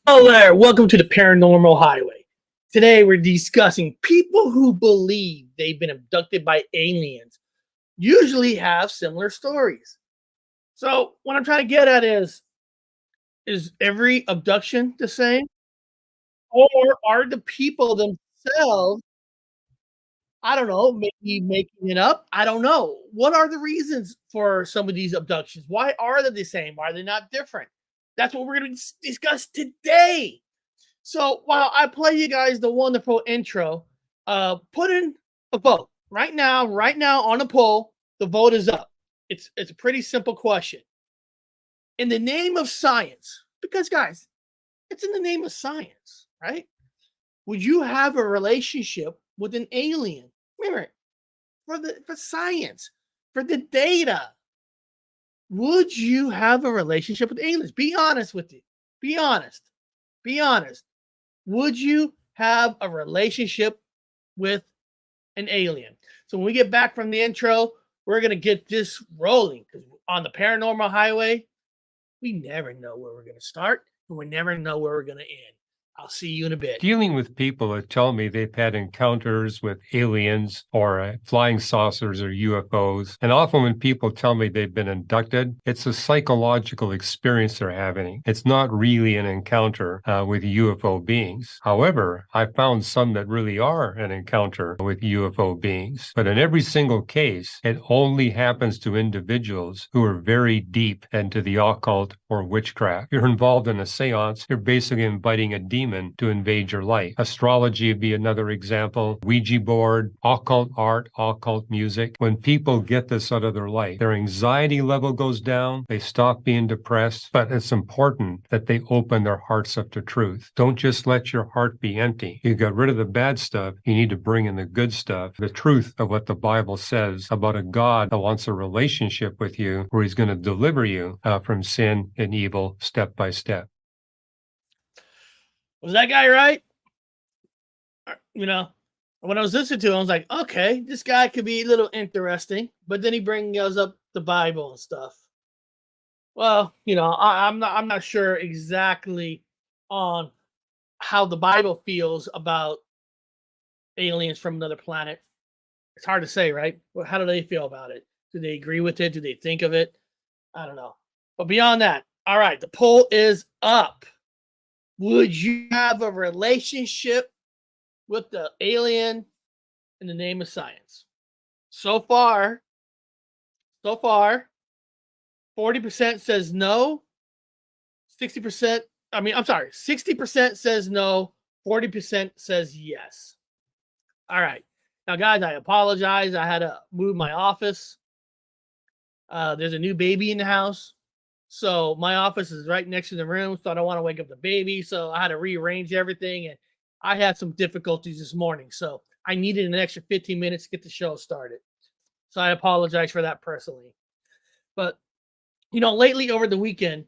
Hello there, welcome to the Paranormal Highway. Today we're discussing people who believe they've been abducted by aliens usually have similar stories. So what I'm trying to get at is every abduction the same? Or are the people themselves, I don't know, maybe making it up? I don't know. What are the reasons for some of these abductions? Why are they the same? Why are they not different? That's what we're going to discuss today. So while I play you guys the wonderful intro, put in a vote right now on a poll. The vote is up. It's a pretty simple question. In the name of science, because guys, it's in the name of science, right? Would you have a relationship with an alien? Remember, for science, for the data, would you have a relationship with aliens? Be honest with you. Be honest. Be honest. Would you have a relationship with an alien? So when we get back from the intro, we're going to get this rolling because on the paranormal highway, we never know where we're going to start and we never know where we're going to end. I'll see you in a bit. Dealing with people that tell me they've had encounters with aliens or flying saucers or UFOs. And often when people tell me they've been abducted, it's a psychological experience they're having. It's not really an encounter with UFO beings. However, I found some that really are an encounter with UFO beings. But in every single case, it only happens to individuals who are very deep into the occult or witchcraft. You're involved in a seance, you're basically inviting a demon to invade your life. Astrology would be another example. Ouija board, occult art, occult music. When people get this out of their life, their anxiety level goes down, they stop being depressed, but it's important that they open their hearts up to truth. Don't just let your heart be empty. You got rid of the bad stuff, you need to bring in the good stuff, the truth of what the Bible says about a God that wants a relationship with you where he's going to deliver you from sin and evil step by step. Was that guy right? You know, when I was listening to him, I was like, okay, this guy could be a little interesting. But then he brings up the Bible and stuff. Well, I'm not sure exactly on how the Bible feels about aliens from another planet. It's hard to say, right? Well, how do they feel about it? Do they agree with it? Do they think of it? I don't know. But beyond that, all right, the poll is up. Would you have a relationship with the alien in the name of science? So far, 40% says no. 60%, I'm sorry, 60% says no, 40% says yes. All right. Now, guys, I apologize. I had to move my office. There's a new baby in the house. So my office is right next to the room. So I don't want to wake up the baby. So I had to rearrange everything. And I had some difficulties this morning. So I needed an extra 15 minutes to get the show started. So I apologize for that personally. But, lately over the weekend,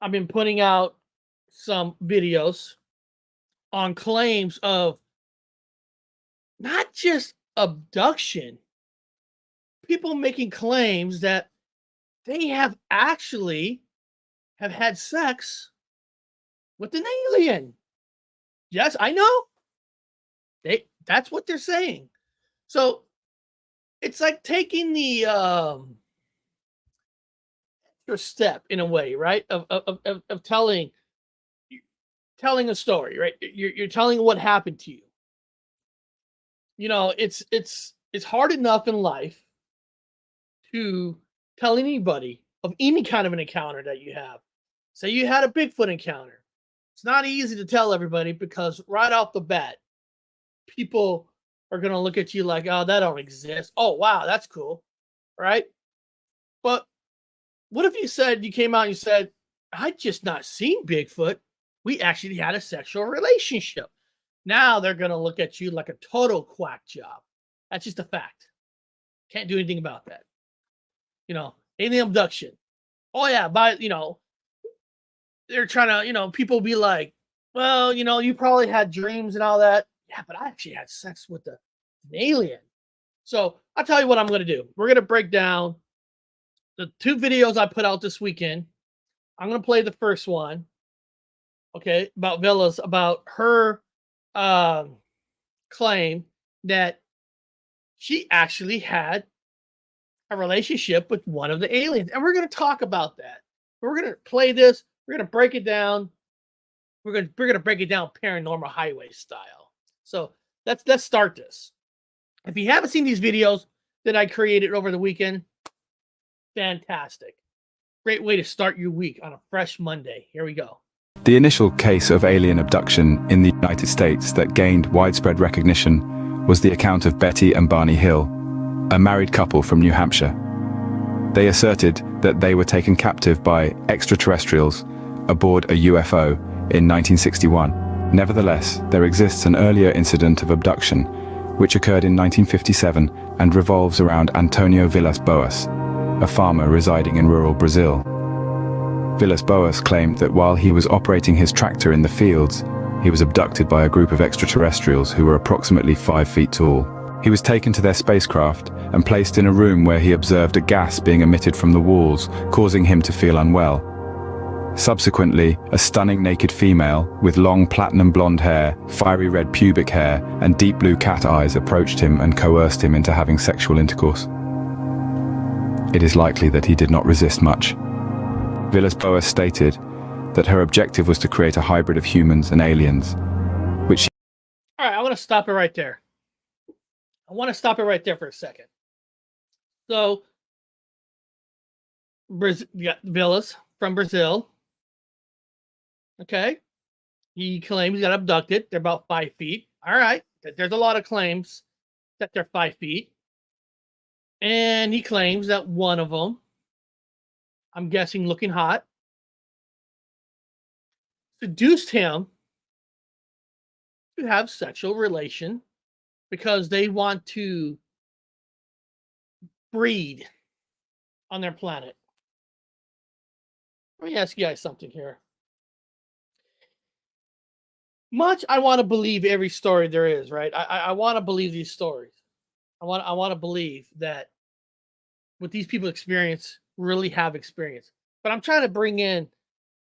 I've been putting out some videos on claims of not just abduction, people making claims that they have actually have had sex with an alien. Yes, I know. That's what they're saying. So it's like taking the extra step in a way, right? Of telling a story, right? You're telling what happened to you. It's hard enough in life to tell anybody of any kind of an encounter that you have. Say you had a Bigfoot encounter. It's not easy to tell everybody because right off the bat, people are going to look at you like, oh, that don't exist. Oh, wow, that's cool. Right? But what if you came out and you said, I just not seen Bigfoot. We actually had a sexual relationship. Now they're going to look at you like a total quack job. That's just a fact. Can't do anything about that. Alien abduction. Oh yeah, they're trying to, people be like, well, you probably had dreams and all that. Yeah, but I actually had sex with an alien. So I'll tell you what I'm going to do. We're going to break down the two videos I put out this weekend. I'm going to play the first one. okay, about Villas, about her claim that she actually had a relationship with one of the aliens. And we're going to talk about that. We're going to play this, we're going to break it down. We're gonna break it down Paranormal Highway style. So let's start this. If you haven't seen these videos that I created over the weekend, fantastic. Great way to start your week on a fresh Monday. Here we go. The initial case of alien abduction in the United States that gained widespread recognition was the account of Betty and Barney Hill, a married couple from New Hampshire. They asserted that they were taken captive by extraterrestrials aboard a UFO in 1961. Nevertheless, there exists an earlier incident of abduction, which occurred in 1957 and revolves around Antonio Villas-Boas, a farmer residing in rural Brazil. Villas-Boas claimed that while he was operating his tractor in the fields, he was abducted by a group of extraterrestrials who were approximately 5 feet tall. He was taken to their spacecraft and placed in a room where he observed a gas being emitted from the walls, causing him to feel unwell. Subsequently, a stunning naked female with long platinum blonde hair, fiery red pubic hair, and deep blue cat eyes approached him and coerced him into having sexual intercourse. It is likely that he did not resist much. Villas-Boas stated that her objective was to create a hybrid of humans and aliens, which All right, I want to stop it right there. I want to stop it right there for a second. So, Villas from Brazil. Okay. He claims he got abducted. They're about 5 feet. All right. There's a lot of claims that they're 5 feet. And he claims that one of them, I'm guessing looking hot, seduced him to have sexual relation because they want to breed on their planet. Let me ask you guys something here. Much I want to believe every story there is, right? I want to believe these stories. I want to believe that what these people experience really have experience. But I'm trying to bring in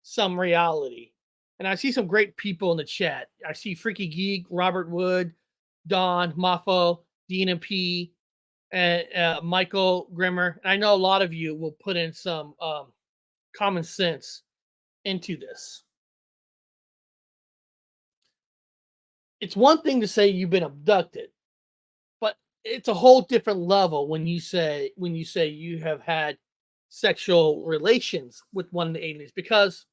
some reality. And I see some great people in the chat. I see Freaky Geek, Robert Wood, Don, Mafo, Dina P, and Michael Grimmer. And I know a lot of you will put in some common sense into this. It's one thing to say you've been abducted, but it's a whole different level when you say you have had sexual relations with one of the aliens, because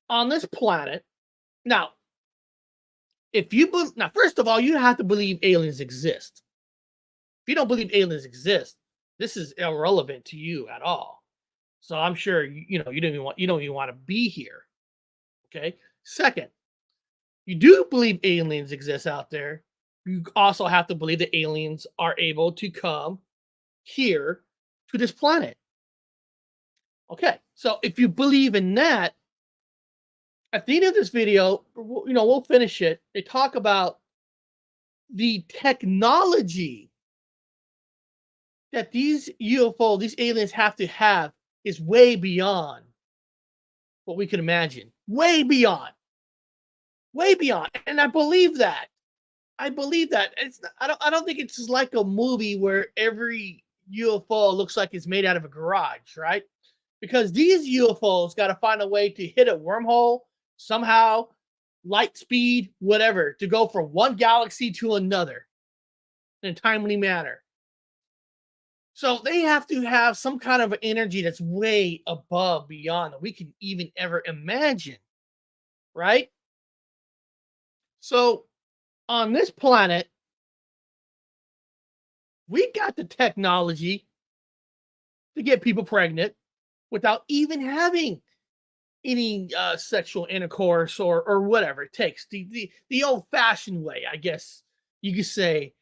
on this planet now, first of all, you have to believe aliens exist. If you don't believe aliens exist, this is irrelevant to you at all. So I'm sure you don't even want to be here. Okay. Second, you do believe aliens exist out there. You also have to believe that aliens are able to come here to this planet. Okay. So if you believe in that, at the end of this video, we'll finish it. They talk about the technology that these these aliens have to have is way beyond what we could imagine. Way beyond. Way beyond. And I believe that. I don't think it's just like a movie where every UFO looks like it's made out of a garage, right? Because these UFOs got to find a way to hit a wormhole somehow, light speed, whatever, to go from one galaxy to another in a timely manner. So they have to have some kind of energy that's way above, beyond that we can even ever imagine, right? So on this planet, we got the technology to get people pregnant without even having any sexual intercourse or whatever it takes. The old-fashioned way, I guess you could say,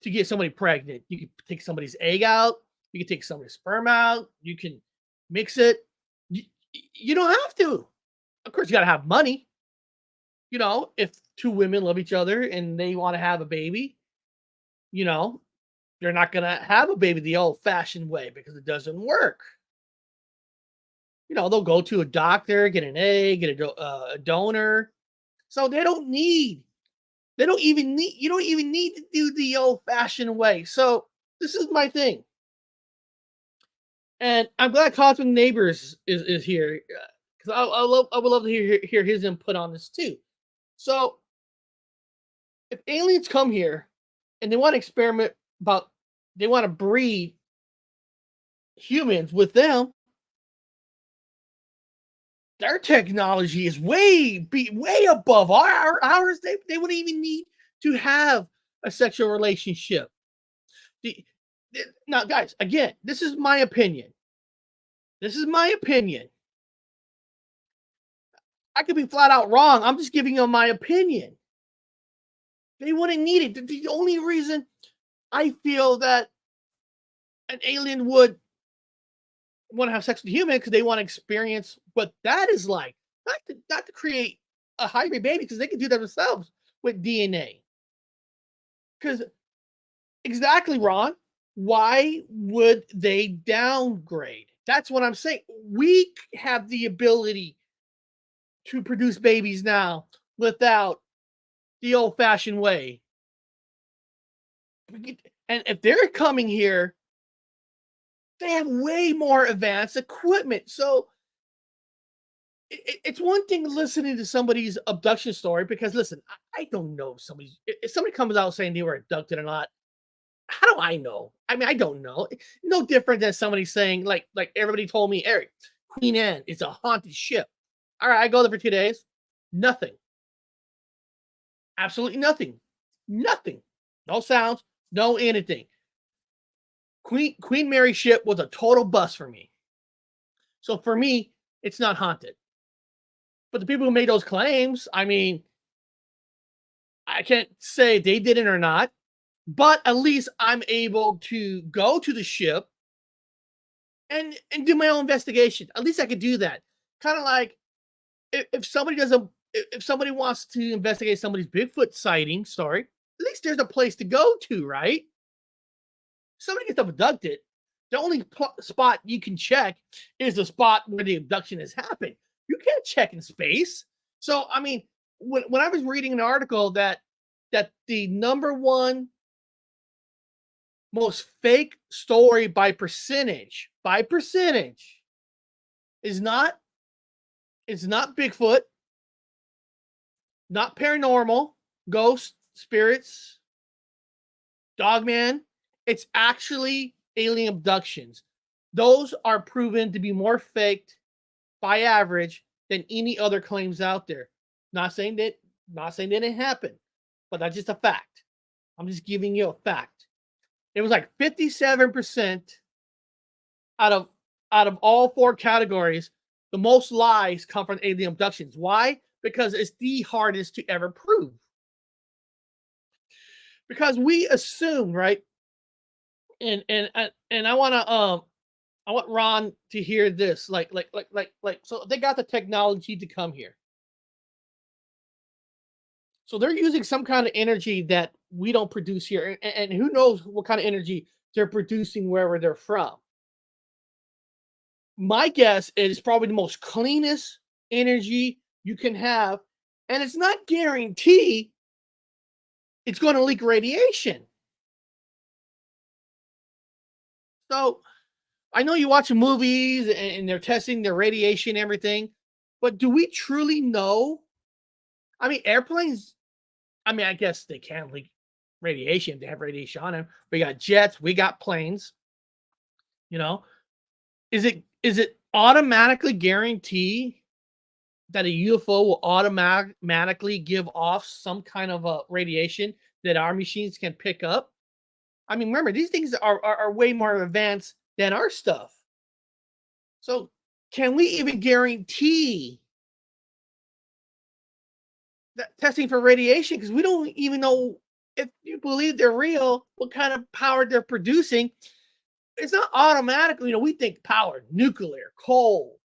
to get somebody pregnant. You can take somebody's egg out, you can take somebody's sperm out, you can mix it. You don't have to. Of course, you got to have money. If two women love each other and they want to have a baby, they're not going to have a baby the old-fashioned way because it doesn't work. they'll go to a doctor, get an egg, get a donor. So they don't even need, you don't even need to do the old fashioned way. So this is my thing. And I'm glad Cosmic Neighbors is here, because I would love to hear his input on this too. So if aliens come here and they want to experiment they want to breed humans with them, their technology is way above ours. They wouldn't even need to have a sexual relationship. Now, guys, again, this is my opinion. This is my opinion. I could be flat out wrong. I'm just giving you my opinion. They wouldn't need it. The only reason I feel that an alien would want to have sex with a human because they want to experience what that is like, not to create a hybrid baby, because they can do that themselves with DNA. Because exactly, Ron, why would they downgrade? That's what I'm saying. We have the ability to produce babies now without the old-fashioned way. And if they're coming here, they have way more advanced equipment. So it's one thing listening to somebody's abduction story, because listen, I don't know if somebody comes out saying they were abducted or not. How do I know? I mean, I don't know. No different than somebody saying, like everybody told me, Eric, Queen Anne is a haunted ship. All right, I go there for 2 days. Nothing. Absolutely nothing. Nothing. No sounds, no anything. Queen Mary's ship was a total bust for me. So for me, it's not haunted. But the people who made those claims, I mean, I can't say they did it or not, but at least I'm able to go to the ship and do my own investigation. At least I could do that. Kind of like if somebody wants to investigate somebody's Bigfoot sighting story, at least there's a place to go to, right? Somebody gets abducted, the only spot you can check is the spot where the abduction has happened. You can't check in space. So, I mean, when I was reading an article that the number one most fake story by percentage is not Bigfoot, not paranormal, ghosts, spirits, dogman. It's actually alien abductions. Those are proven to be more faked by average than any other claims out there. Not saying that didn't happen, but that's just a fact. I'm just giving you a fact. It was like 57% out of all four categories. The most lies come from alien abductions. Why? Because it's the hardest to ever prove. Because we assume, right? And I want Ron to hear this. Like, so they got the technology to come here. So they're using some kind of energy that we don't produce here. And who knows what kind of energy they're producing wherever they're from. My guess is probably the most cleanest energy you can have. And it's not guaranteed it's going to leak radiation. So I know you watch movies and they're testing their radiation and everything, but do we truly know? I mean, airplanes, I mean, I guess they can leak radiation. They have radiation on them. We got jets, we got planes. You know, is it automatically guarantee that a UFO will automatically give off some kind of a radiation that our machines can pick up? I mean, remember, these things are way more advanced than our stuff. So can we even guarantee that testing for radiation? Because we don't even know if you believe they're real, what kind of power they're producing. It's not automatically, we think power, nuclear, coal.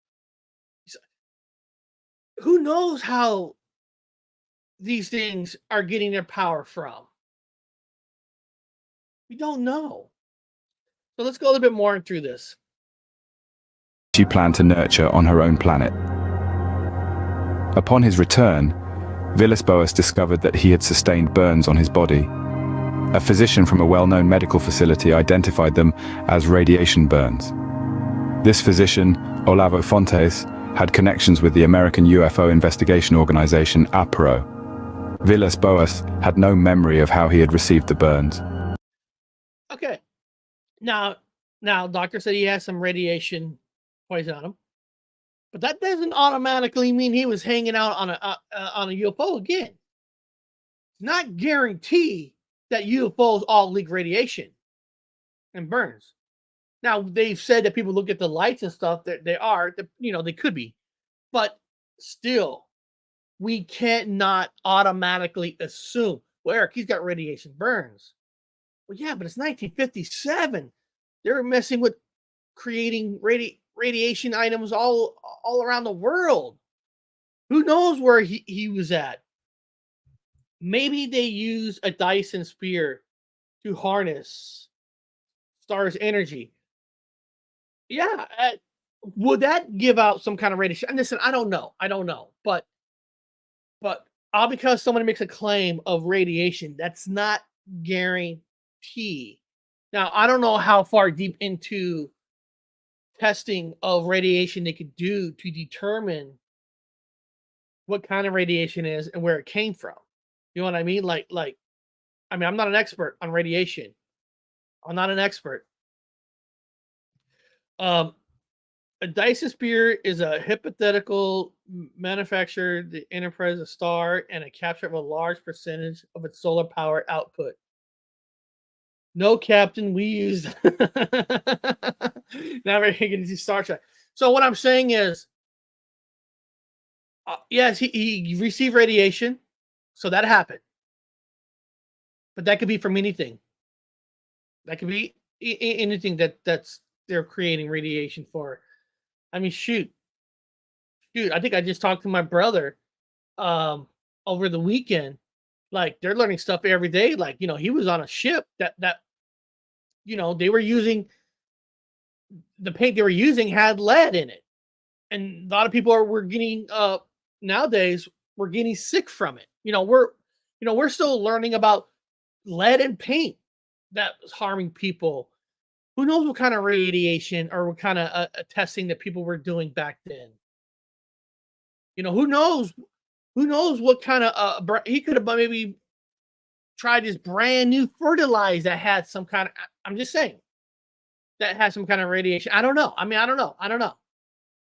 Who knows how these things are getting their power from? We don't know. So let's go a little bit more through this. she planned to nurture on her own planet. Upon his return, Villas-Boas discovered that he had sustained burns on his body. A physician from a well-known medical facility identified them as radiation burns. This physician, Olavo Fontes, had connections with the American UFO investigation organization APRO. Villas-Boas had no memory of how he had received the burns. Okay. Now, doctor said he has some radiation poison on him, but that doesn't automatically mean he was hanging out on a UFO again. It's not guarantee that UFOs all leak radiation and burns. Now, they've said that people look at the lights and stuff, that they could be, but still, we can't not automatically assume, well, Eric, he's got radiation burns. Well, yeah, but it's 1957. They were messing with creating radiation items all around the world. Who knows where he was at? Maybe they use a Dyson spear to harness stars' energy. Yeah, would that give out some kind of radiation? And listen, I don't know, but all because somebody makes a claim of radiation, that's not guarantee. Now, I don't know how far deep into testing of radiation they could do to determine what kind of radiation is and where it came from. You know what I mean? I'm not an expert on radiation. I'm not an expert. A Dyson spear is a hypothetical manufacturer, the enterprise a star, and a capture of a large percentage of its solar power output. No, Captain, we use. Now we're going to do Star Trek. So what I'm saying is, yes, he received radiation, so that happened. But that could be from anything. That could be anything that's they're creating radiation for. I mean, shoot. I think I just talked to my brother over the weekend. Like, they're learning stuff every day. Like, he was on a ship that they were using, the paint they were using had lead in it. And a lot of people were getting nowadays, we're getting sick from it. We're still learning about lead and paint that was harming people. Who knows what kind of radiation or what kind of testing that people were doing back then? Who knows? Who knows what kind of he could have maybe tried this brand new fertilizer that had some kind of. I'm just saying that has some kind of radiation. I don't know. I don't know.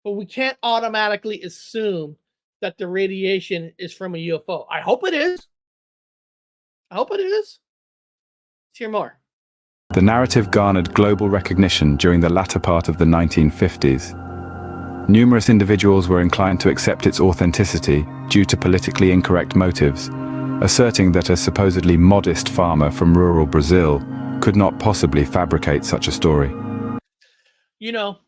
But we can't automatically assume that the radiation is from a UFO. I hope it is. Let's hear more. The narrative garnered global recognition during the latter part of the 1950s. Numerous individuals were inclined to accept its authenticity due to politically incorrect motives, asserting that a supposedly modest farmer from rural Brazil could not possibly fabricate such a story. The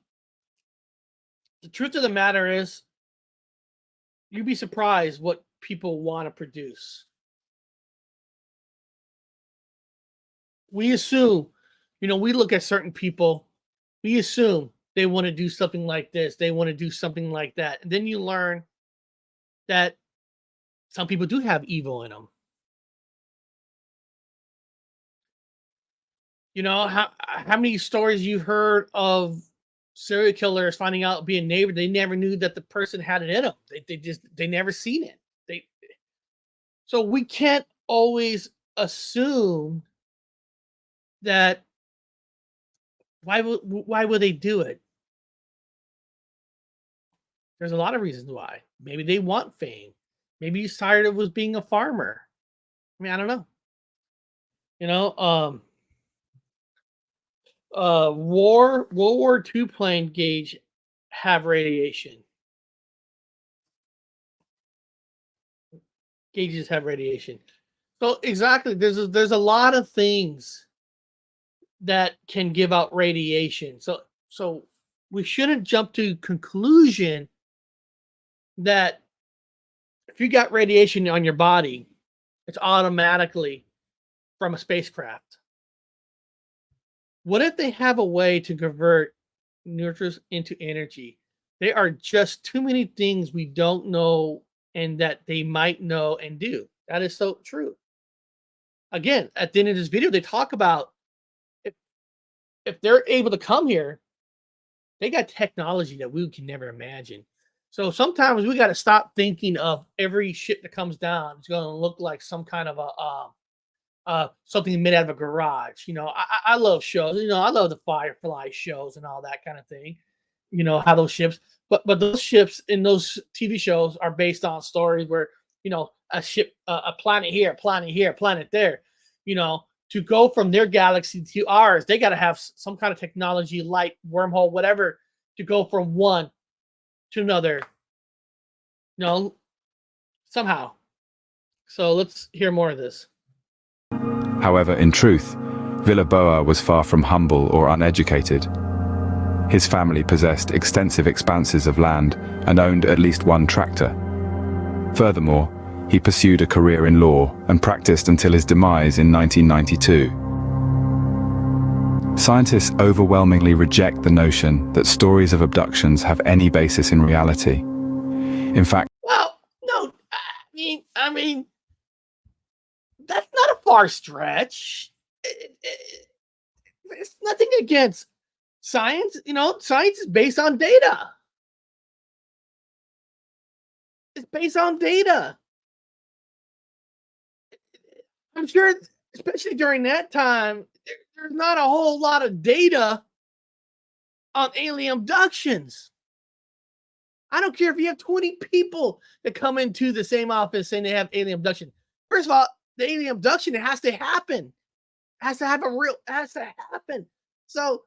truth of the matter is, you'd be surprised what people want to produce. We assume, we look at certain people, we assume they want to do something like this, they want to do something like that. And then you learn that some people do have evil in them. How many stories you've heard of serial killers finding out being neighbor, they never knew that the person had it in them. They never seen it. So we can't always assume that. Why would they do it? There's a lot of reasons why. Maybe they want fame. Maybe he's tired of being a farmer. I don't know. World War II plane gauge have radiation. Gauges have radiation. So exactly, there's a lot of things that can give out radiation. So we shouldn't jump to conclusion that if you got radiation on your body, it's automatically from a spacecraft. What if they have a way to convert nurtures into energy. There are just too many things we don't know and that they might know and do. That is so true. Again, at the end of this video, they talk about if, if they're able to come here, they got technology that we can never imagine. So sometimes we got to stop thinking of every shit that comes down. It's going to look like some kind of a something made out of a garage. I love shows. I love the Firefly shows and all that kind of thing. How those ships, but those ships in those TV shows are based on stories where a ship, a planet here, a planet here, a planet there. To go from their galaxy to ours, they got to have some kind of technology, light, wormhole, whatever, to go from one to another. Somehow. So let's hear more of this. However, in truth, Villaboa was far from humble or uneducated. His family possessed extensive expanses of land and owned at least one tractor. Furthermore, he pursued a career in law and practiced until his demise in 1992. Scientists overwhelmingly reject the notion that stories of abductions have any basis in reality. In fact, well, no, I mean, that's not a far stretch. It's nothing against science. Science is based on data. It's based on data. I'm sure, especially during that time, there's not a whole lot of data on alien abductions. I don't care if you have 20 people that come into the same office saying they have alien abduction. First of all, the alien abduction, it has to happen. It has to happen. So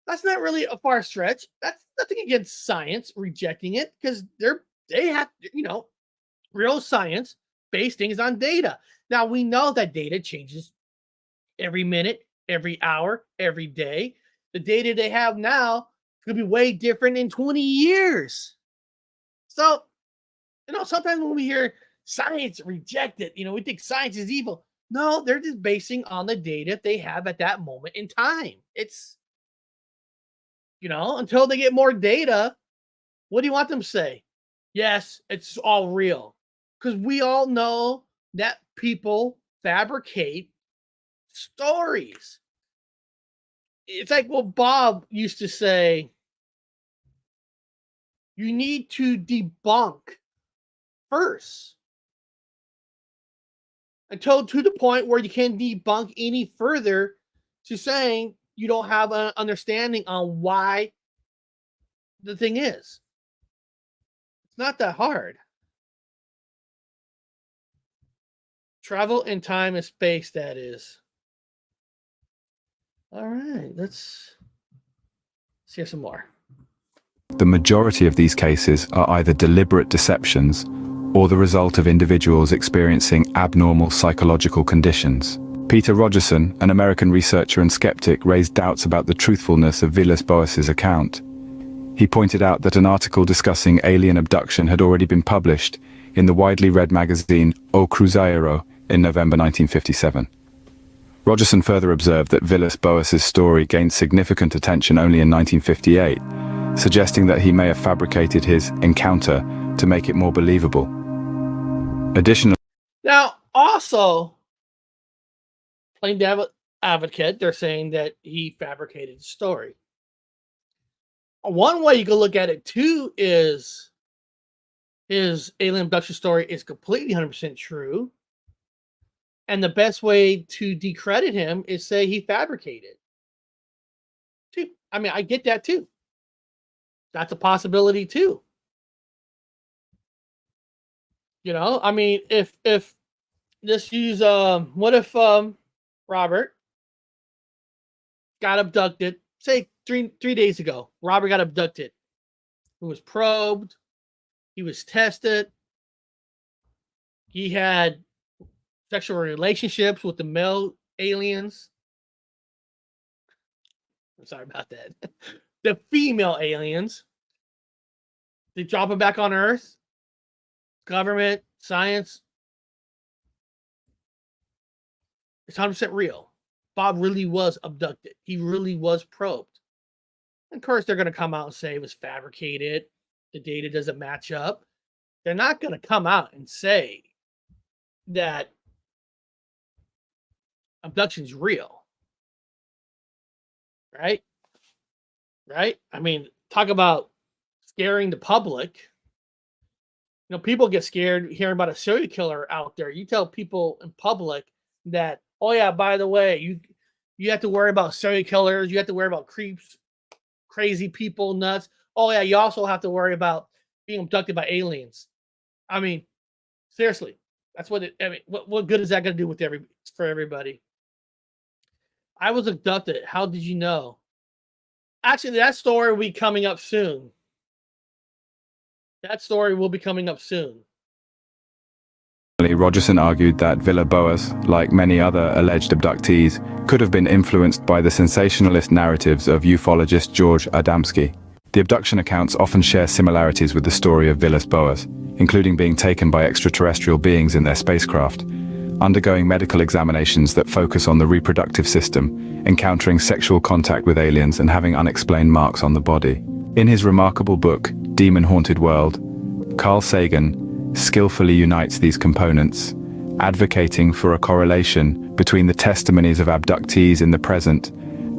that's not really a far stretch. That's nothing against science rejecting it, because they have, real science based things on data. Now we know that data changes every minute, every hour, every day. The data they have now could be way different in 20 years. So, sometimes when we hear science rejected, we think science is evil. No, they're just basing on the data they have at that moment in time. It's, until they get more data, what do you want them to say? Yes, it's all real. Because we all know that people fabricate stories. It's like what Bob used to say: you need to debunk first, until to the point where you can't debunk any further, to saying you don't have an understanding on why the thing is. It's not that hard. Travel in time and space, that is. All right, let's hear some more. the majority of these cases are either deliberate deceptions or the result of individuals experiencing abnormal psychological conditions. Peter Rogerson, an American researcher and skeptic, raised doubts about the truthfulness of Villas-Boas's account. He pointed out that an article discussing alien abduction had already been published in the widely read magazine O Cruzeiro in November 1957. Rogerson further observed that Villas-Boas's story gained significant attention only in 1958, suggesting that he may have fabricated his encounter to make it more believable. Additionally, now, also, plain advocate, they're saying that he fabricated the story. One way you can look at it too is his alien abduction story is completely 100% true. And the best way to decredit him is say he fabricated. Too. I mean, I get that too. That's a possibility too. You know, I mean, if let's use what if Robert got abducted, say three days ago, Robert got abducted. He was probed, he was tested, he had sexual relationships with the male aliens. I'm sorry about that. The female aliens. They drop him back on Earth. Government, science. It's 100% real. Bob really was abducted. He really was probed. Of course, they're going to come out and say it was fabricated. The data doesn't match up. They're not going to come out and say that abduction's real. Right? Right? I mean, talk about scaring the public. You know, people get scared hearing about a serial killer out there. You tell people in public that, oh yeah, by the way, you have to worry about serial killers, you have to worry about creeps, crazy people, nuts. Oh yeah, you also have to worry about being abducted by aliens. I mean, seriously, that's what I mean. What good is that going to do with for everybody? I was abducted. How did you know? Actually, that story will be coming up soon. That story will be coming up soon. Rogerson argued that Villa Boas, like many other alleged abductees, could have been influenced by the sensationalist narratives of ufologist George Adamski. The abduction accounts often share similarities with the story of Villas Boas, including being taken by extraterrestrial beings in their spacecraft, undergoing medical examinations that focus on the reproductive system, encountering sexual contact with aliens, and having unexplained marks on the body. In his remarkable book, Demon Haunted World, Carl Sagan skillfully unites these components, advocating for a correlation between the testimonies of abductees in the present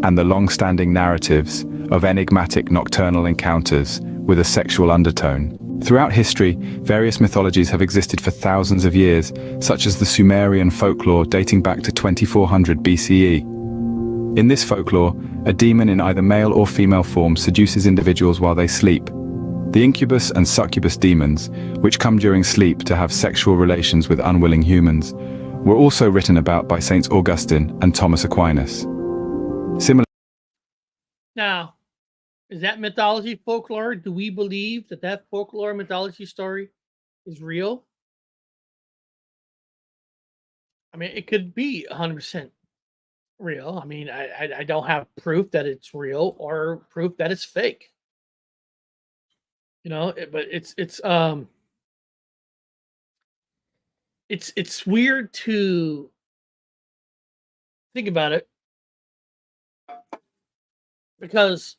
and the long-standing narratives of enigmatic nocturnal encounters with a sexual undertone. Throughout history, various mythologies have existed for thousands of years, such as the Sumerian folklore dating back to 2400 BCE. In this folklore, a demon in either male or female form seduces individuals while they sleep. The incubus and succubus demons, which come during sleep to have sexual relations with unwilling humans, were also written about by Saints Augustine and Thomas Aquinas. Now, is that mythology folklore? Do we believe that folklore mythology story is real? I mean, it could be 100% real. I mean, I don't have proof that it's real or proof that it's fake. You know, but it's weird to think about it because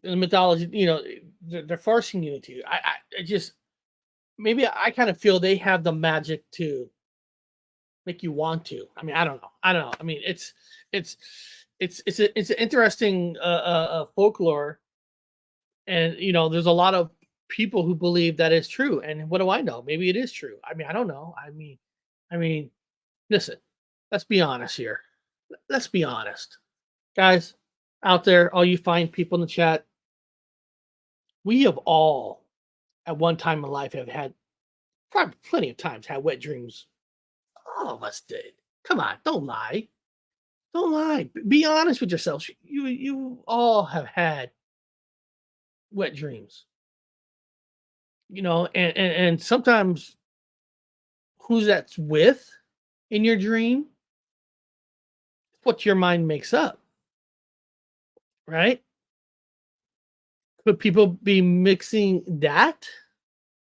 in the mythology, you know, they're forcing you to. I just maybe I kind of feel they have the magic to make you want to. I mean, I don't know. I mean, it's an interesting folklore. And you know, there's a lot of people who believe that is true. And what do I know? Maybe it is true. I mean, I don't know. I mean, listen, let's be honest here. Let's be honest. Guys out there, all you fine people in the chat, we have all at one time in life have had probably plenty of times had wet dreams. All of us did. Come on, don't lie. Don't lie. Be honest with yourselves. You all have had wet dreams, you know, and sometimes who's that's with in your dream, what your mind makes up, right? Could people be mixing that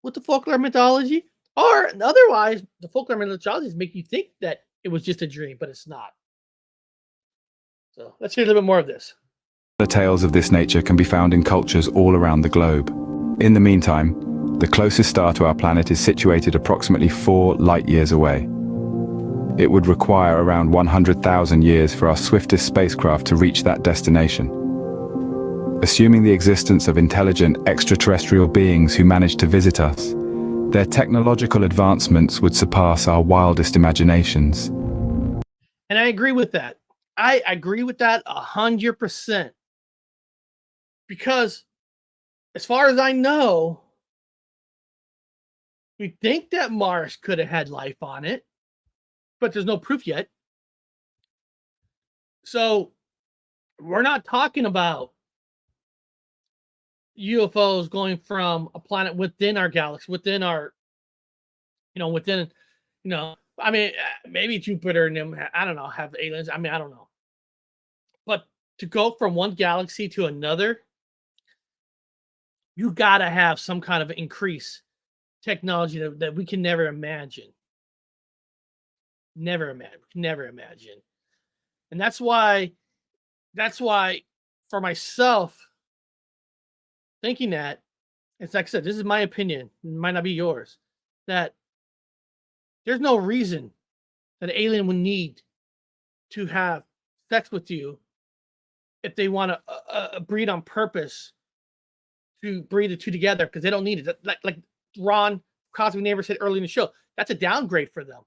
with the folklore mythology, or otherwise the folklore mythologies make you think that it was just a dream, but it's not. So let's hear a little bit more of this. The tales of this nature can be found in cultures all around the globe. In the meantime, the closest star to our planet is situated approximately 4 light-years away. It would require around 100,000 years for our swiftest spacecraft to reach that destination. Assuming the existence of intelligent extraterrestrial beings who manage to visit us, their technological advancements would surpass our wildest imaginations. And I agree with that. I agree with that 100%. Because as far as I know, we think that Mars could have had life on it, but there's no proof yet. So we're not talking about UFOs going from a planet within our galaxy, within our, I mean, maybe Jupiter and them, I don't know, have aliens. I mean, I don't know. But to go from one galaxy to another, you got to have some kind of increase technology that we can never imagine. Never imagine. And that's why for myself, thinking that, it's like I said, this is my opinion, it might not be yours, that there's no reason that an alien would need to have sex with you if they want to breed on purpose to breed the two together because they don't need it. Like Ron Cosby Neighbor said early in the show, that's a downgrade for them.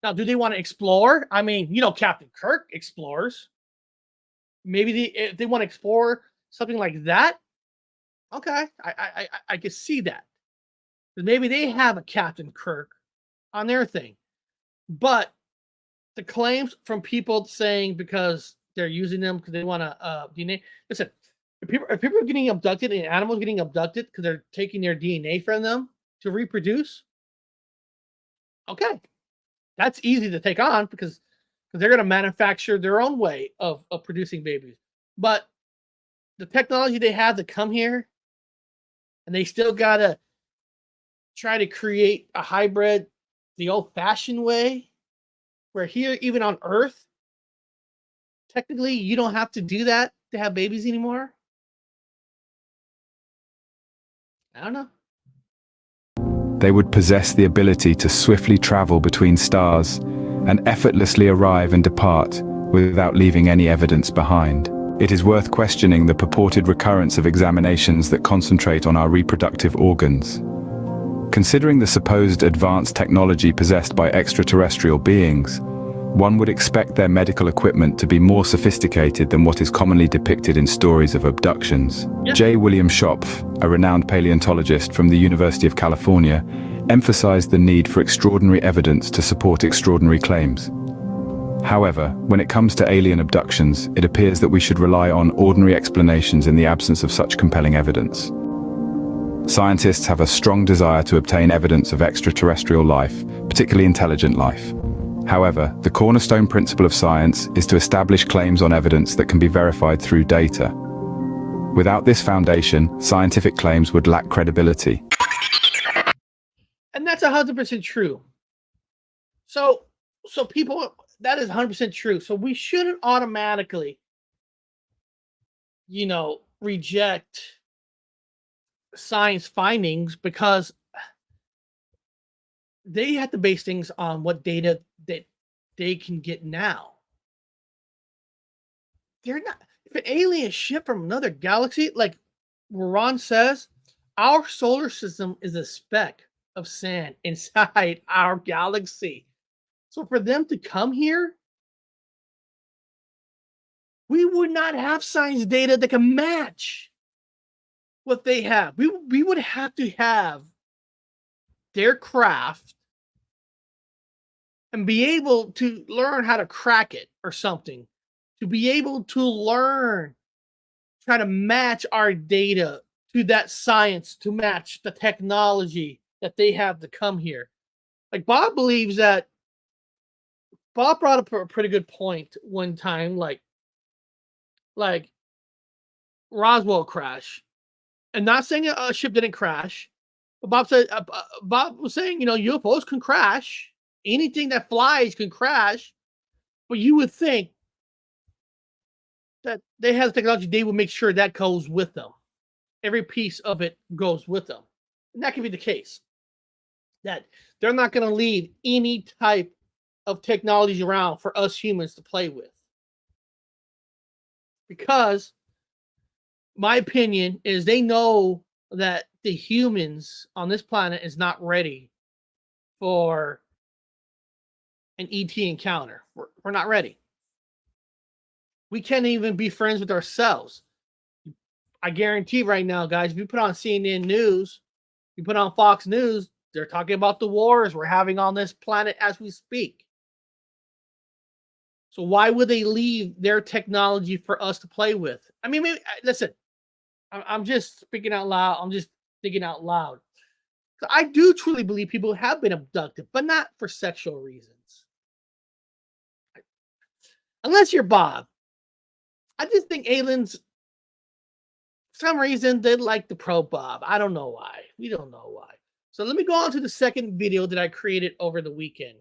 Now, do they want to explore? I mean, Captain Kirk explores. Maybe if they want to explore something like that, okay, I can see that. But maybe they have a Captain Kirk on their thing. But the claims from people saying because they're using them because they want to DNA. Listen, if people are getting abducted and animals getting abducted because they're taking their DNA from them to reproduce, okay, that's easy to take on because they're going to manufacture their own way of producing babies. But the technology they have to come here, and they still got to try to create a hybrid the old-fashioned way, where here, even on Earth, technically you don't have to do that to have babies anymore. I don't know. They would possess the ability to swiftly travel between stars and effortlessly arrive and depart without leaving any evidence behind. It is worth questioning the purported recurrence of examinations that concentrate on our reproductive organs. Considering the supposed advanced technology possessed by extraterrestrial beings, one would expect their medical equipment to be more sophisticated than what is commonly depicted in stories of abductions. Yeah. J. William Schopf, a renowned paleontologist from the University of California, emphasized the need for extraordinary evidence to support extraordinary claims. However, when it comes to alien abductions, it appears that we should rely on ordinary explanations in the absence of such compelling evidence. Scientists have a strong desire to obtain evidence of extraterrestrial life, particularly intelligent life. However, the cornerstone principle of science is to establish claims on evidence that can be verified through data. Without this foundation, scientific claims would lack credibility. And that's 100% true. So people, that is 100% true. So we shouldn't automatically, reject science findings because they have to base things on what data that they can get now. They're not, if an alien ship from another galaxy, like Ron says, our solar system is a speck of sand inside our galaxy. So for them to come here, we would not have science data that can match what they have. We would have to have their craft and be able to learn how to crack it or something, to be able to learn, try to match our data to that science, to match the technology that they have to come here. Like Bob believes that, Bob brought up a pretty good point one time, like Roswell crash. And not saying a ship didn't crash, but Bob was saying, UFOs can crash. Anything that flies can crash. But you would think that they have technology, they would make sure that goes with them. Every piece of it goes with them. And that could be the case. That they're not going to leave any type of technology around for us humans to play with. Because my opinion is they know that the humans on this planet is not ready for an ET encounter. We're not ready. We can't even be friends with ourselves. I guarantee right now, guys, if you put on CNN News, you put on Fox News, they're talking about the wars we're having on this planet as we speak. So why would they leave their technology for us to play with? I mean, maybe, listen, I'm just speaking out loud. I'm just thinking out loud. I do truly believe people have been abducted, but not for sexual reasons. Unless you're Bob. I just think aliens, for some reason, they like to probe Bob. I don't know why. We don't know why. So let me go on to the second video that I created over the weekend.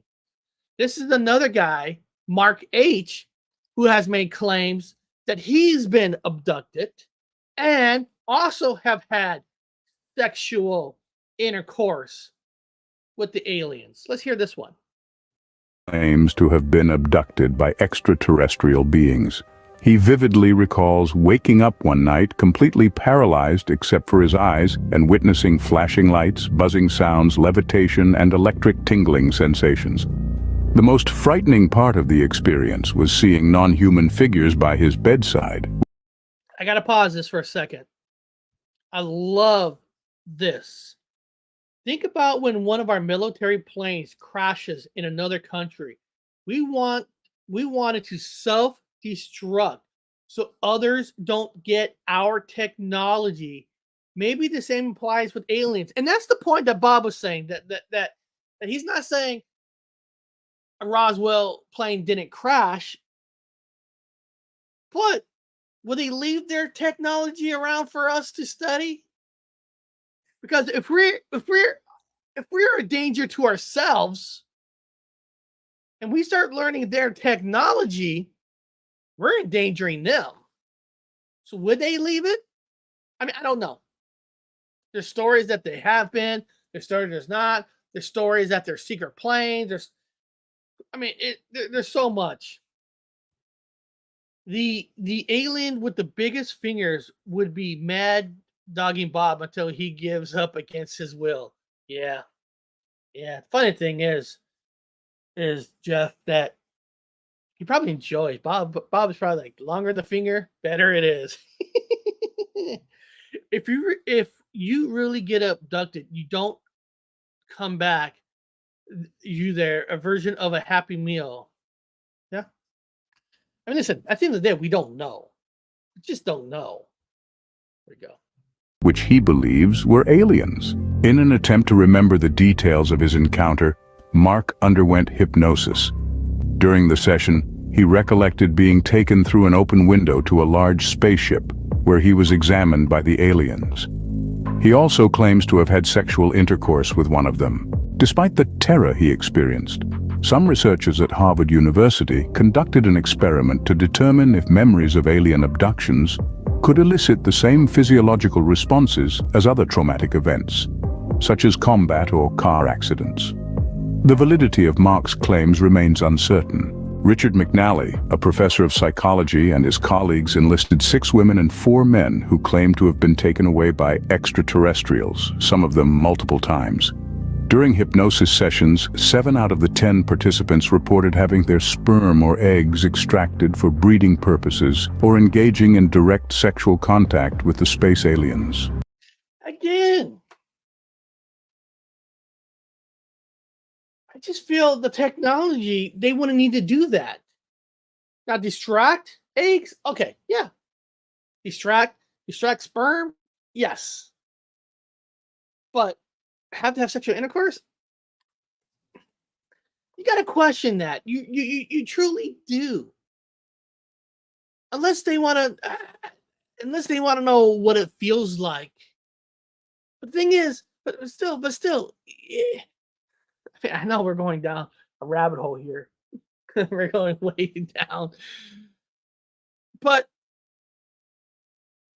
This is another guy, Mark H., who has made claims that he's been abducted and also have had sexual intercourse with the aliens. Let's hear this one. Claims to have been abducted by extraterrestrial beings. He vividly recalls waking up one night completely paralyzed except for his eyes and witnessing flashing lights, buzzing sounds, levitation, and electric tingling sensations. The most frightening part of the experience was seeing non-human figures by his bedside. I gotta pause this for a second. I love this. Think about when one of our military planes crashes in another country. We wanted to self-destruct so others don't get our technology. Maybe the same applies with aliens. And that's the point that Bob was saying, that he's not saying a Roswell plane didn't crash, but will they leave their technology around for us to study? Because if we're a danger to ourselves and we start learning their technology, we're endangering them. So would they leave it? I mean, I don't know. There's stories that they have been. There's stories there's not. There's stories that they're secret planes. There's so much. The alien with the biggest fingers would be mad dogging Bob until he gives up against his will. Yeah. Funny thing is Jeff, that he probably enjoys Bob. Bob is probably like, longer the finger, better it is. If you really get abducted, you don't come back. There a version of a Happy Meal. Yeah. I mean, listen. At the end of the day, we don't know. We just don't know. There we go. Which he believes were aliens. In an attempt to remember the details of his encounter, Mark underwent hypnosis. During the session, he recollected being taken through an open window to a large spaceship, where he was examined by the aliens. He also claims to have had sexual intercourse with one of them. Despite the terror he experienced, some researchers at Harvard University conducted an experiment to determine if memories of alien abductions could elicit the same physiological responses as other traumatic events, such as combat or car accidents. The validity of Mark's claims remains uncertain. Richard McNally, a professor of psychology, and his colleagues enlisted 6 women and 4 men who claimed to have been taken away by extraterrestrials, some of them multiple times. During hypnosis sessions, 7 out of the 10 participants reported having their sperm or eggs extracted for breeding purposes or engaging in direct sexual contact with the space aliens. Again, I just feel the technology, they wouldn't need to do that. Now, distract eggs? Okay, yeah. Distract sperm? Yes. But have to have sexual intercourse? You got to question that. You truly do. Unless they want to know what it feels like. But the thing is, but still, yeah. I know we're going down a rabbit hole here. We're going way down. But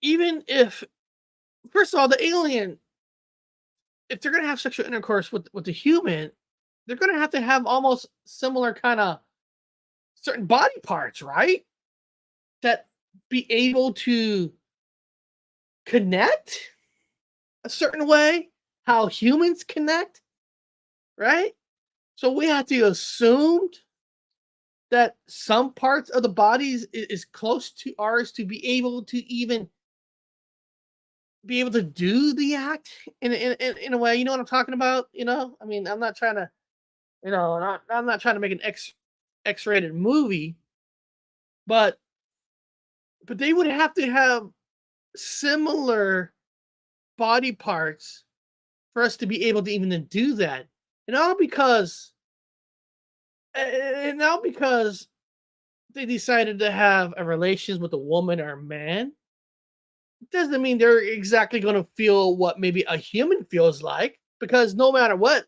even if, first of all, the alien, if they're going to have sexual intercourse with the human, they're going to have almost similar kind of certain body parts, right? That be able to connect a certain way, how humans connect, right? So we have to assume that some parts of the bodies is close to ours to be able to even be able to do the act in a way. You know what I'm talking about? I mean, I'm not trying to, I'm not trying to make an X-rated movie, but they would have to have similar body parts for us to be able to even do that. And all because they decided to have a relations with a woman or a man, it doesn't mean they're exactly going to feel what maybe a human feels like, because no matter what,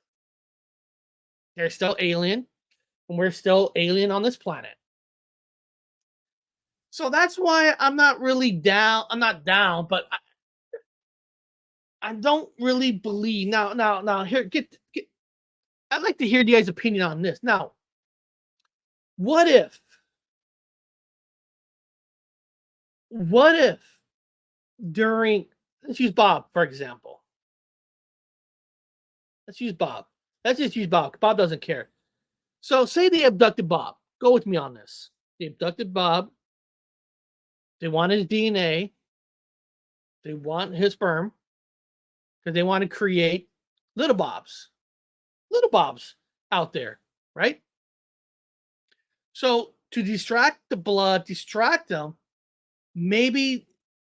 they're still alien and we're still alien on this planet. So that's why I'm not really down. I'm not down, but I don't really believe now. Here, get. I'd like to hear you guys' opinion on this. Now, what if? What if during, let's use Bob for example. Let's use Bob. Let's just use Bob. Bob doesn't care. So say they abducted Bob. Go with me on this. They abducted Bob. They want his DNA. They want his sperm because they want to create little Bobs out there, right? So to distract the blood, distract them, maybe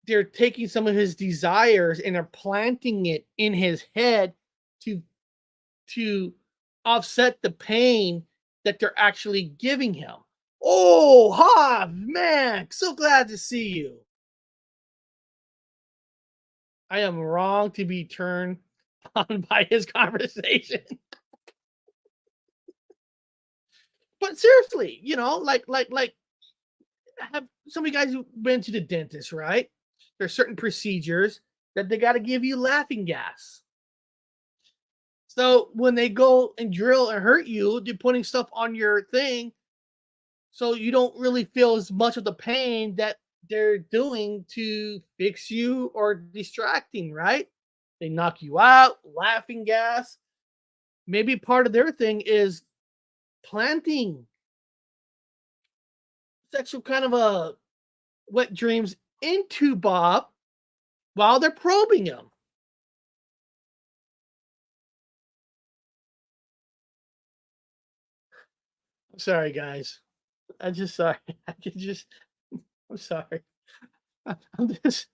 they're taking some of his desires and are planting it in his head to offset the pain that they're actually giving him. Oh, ha, man, so glad to see you. I am wrong to be turned on by his conversation. But seriously, like have some of you guys who've been to the dentist, right? There's certain procedures that they got to give you laughing gas. So when they go and drill and hurt you, they're putting stuff on your thing so you don't really feel as much of the pain that they're doing to fix you or distracting, right? They knock you out, laughing gas. Maybe part of their thing is planting sexual kind of a wet dreams into Bob while they're probing him. I'm sorry, guys. I'm just sorry. I'm sorry. I'm just.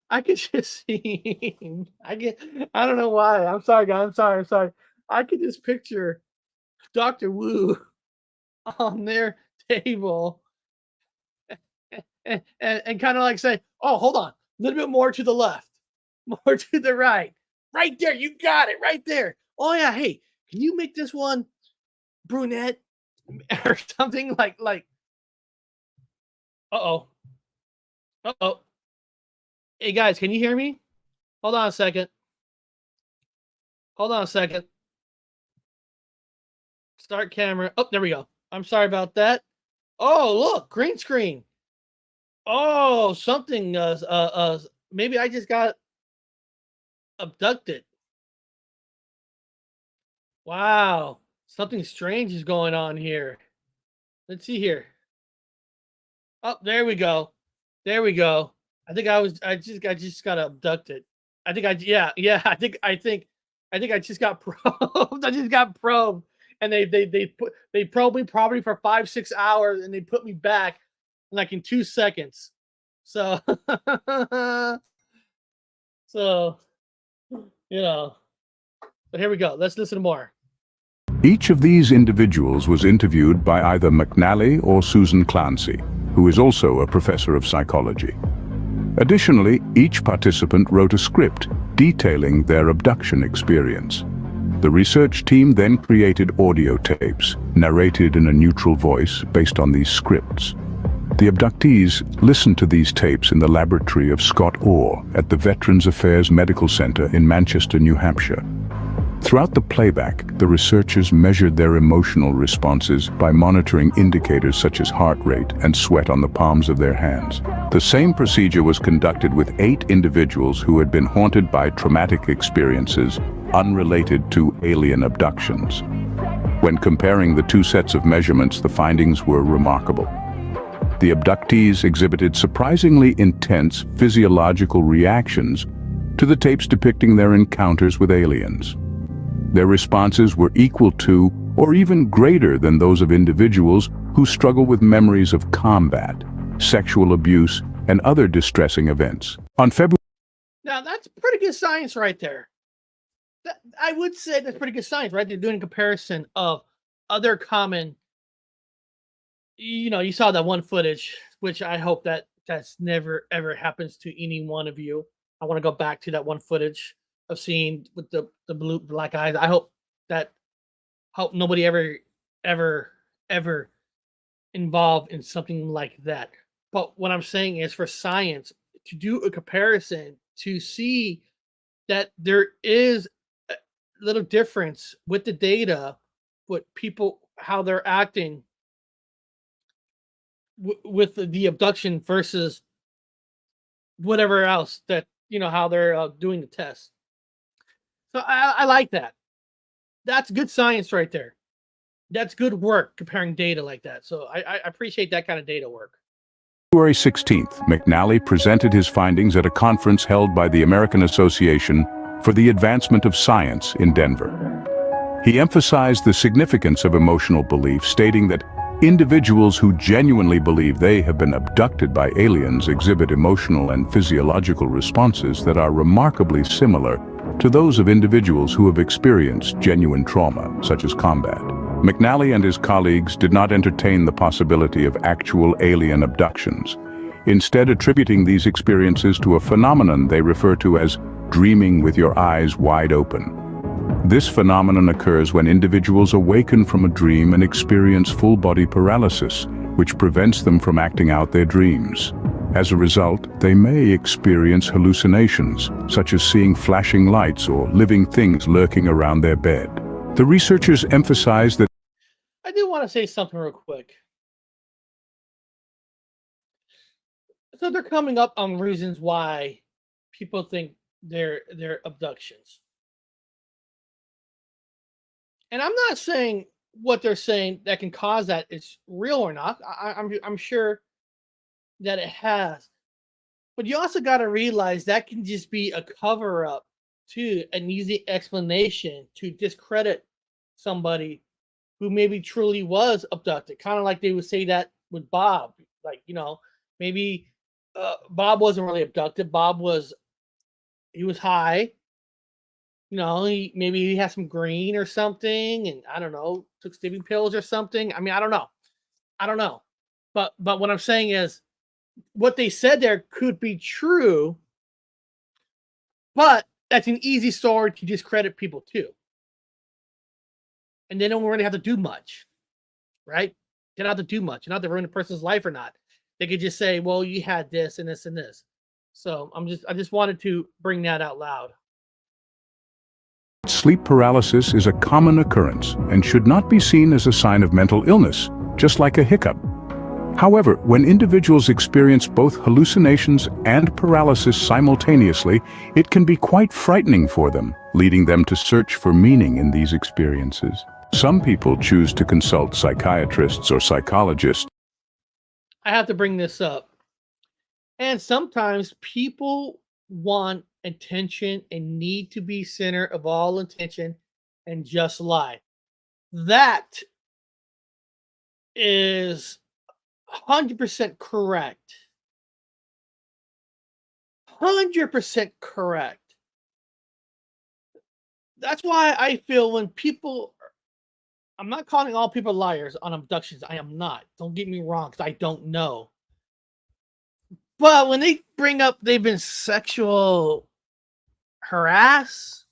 I could just see. I don't know why. I'm sorry, guys. I'm sorry. I could just picture Dr. Wu on their table and kind of like say, "Oh, hold on, a little bit more to the left, more to the right, right there. You got it, right there. Oh yeah, hey, can you make this one brunette or something like?" Uh oh. Hey guys, can you hear me? Hold on a second. Start camera. Oh, there we go. I'm sorry about that. Oh, look, green screen. Oh, something. Maybe I just got abducted. Wow, something strange is going on here. Let's see here. Oh, there we go. I think I just got abducted. Yeah. I think I just got probed. I just got probed, and they probed me probably for 5-6 hours, and they put me back like in 2 seconds. So, so But here we go. Let's listen to more. Each of these individuals was interviewed by either McNally or Susan Clancy, who is also a professor of psychology. Additionally, each participant wrote a script detailing their abduction experience. The research team then created audio tapes, narrated in a neutral voice based on these scripts. The abductees listened to these tapes in the laboratory of Scott Orr at the Veterans Affairs Medical Center in Manchester, New Hampshire. Throughout the playback, the researchers measured their emotional responses by monitoring indicators such as heart rate and sweat on the palms of their hands. The same procedure was conducted with 8 individuals who had been haunted by traumatic experiences unrelated to alien abductions. When comparing the 2 sets of measurements, the findings were remarkable. The abductees exhibited surprisingly intense physiological reactions to the tapes depicting their encounters with aliens. Their responses were equal to or even greater than those of individuals who struggle with memories of combat, sexual abuse, and other distressing events. On February... Now, that's pretty good science right there. I would say that's pretty good science, right? They're doing a comparison of other common, you saw that one footage, which I hope that's never, ever happens to any one of you. I want to go back to that one footage of seeing with the black eyes. I hope nobody ever ever involved in something like that. But what I'm saying is, for science to do a comparison to see that there is a little difference with the data, what people, how they're acting with the abduction versus whatever else, that how they're doing the test. So I like that. That's good science right there. That's good work comparing data like that. So I appreciate that kind of data work. February 16th, McNally presented his findings at a conference held by the American Association for the Advancement of Science in Denver. He emphasized the significance of emotional belief, stating that individuals who genuinely believe they have been abducted by aliens exhibit emotional and physiological responses that are remarkably similar to those of individuals who have experienced genuine trauma, such as combat. McNally and his colleagues did not entertain the possibility of actual alien abductions, instead attributing these experiences to a phenomenon they refer to as dreaming with your eyes wide open. This phenomenon occurs when individuals awaken from a dream and experience full-body paralysis, which prevents them from acting out their dreams. As a result, they may experience hallucinations, such as seeing flashing lights or living things lurking around their bed. The researchers emphasize that I do want to say something real quick. So they're coming up on reasons why people think they're abductions. And I'm not saying what they're saying that can cause that is real or not. I'm sure that it has. But you also got to realize that can just be a cover up to an easy explanation to discredit somebody who maybe truly was abducted. Kind of like they would say that with Bob. Like, maybe Bob wasn't really abducted. He was high. Maybe he had some green or something, and I don't know, took sleeping pills or something. I mean, I don't know. But what I'm saying is, what they said there could be true, but that's an easy story to discredit people too. And they don't really have to do much, right? They don't have to do much. You don't have to ruin a person's life or not. They could just say, well, you had this and this and this. So I just wanted to bring that out loud. sleep paralysis is a common occurrence and should not be seen as a sign of mental illness, just like a hiccup. However, when individuals experience both hallucinations and paralysis simultaneously, it can be quite frightening for them, leading them to search for meaning in these experiences. Some people choose to consult psychiatrists or psychologists. I have to bring this up. And sometimes people want attention and need to be center of all attention and just lie. That is 100% correct. 100% correct. That's why I feel when people, I'm not calling all people liars on abductions. I am not. Don't get me wrong, because I don't know. But when they bring up they've been sexual harassed,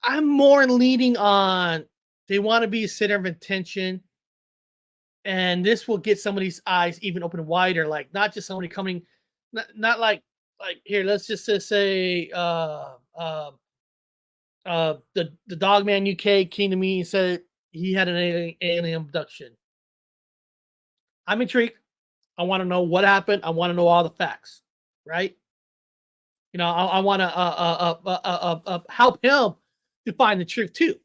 I'm more leaning on they want to be a center of attention. And this will get somebody's eyes even open wider, like not just somebody coming, not like here. Let's just say the Dogman UK came to me and said he had an alien abduction. I'm intrigued. I want to know what happened. I want to know all the facts, right? I want to help him to find the truth too.